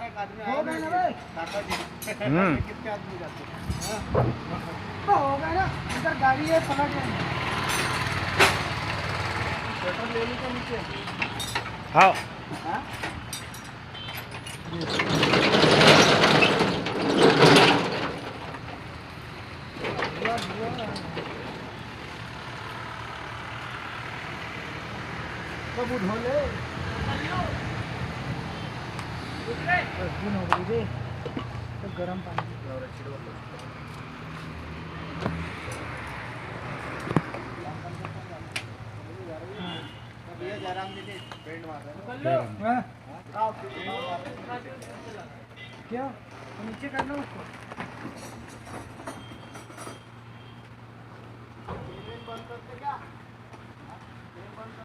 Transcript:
हो गए ना भाई। कितने आदमी जाते हैं? हो गए ना, इधर गाड़ी है पलट गई। शटर ले ली क्या नीचे? हाँ हाँ? बाबू ढोले दिन हो गई रे, तो गर्म पानी जयराम जी ने पेंट मार रहे हाँ? हैं। क्या तो नीचे करना उसको। बंद करते क्या?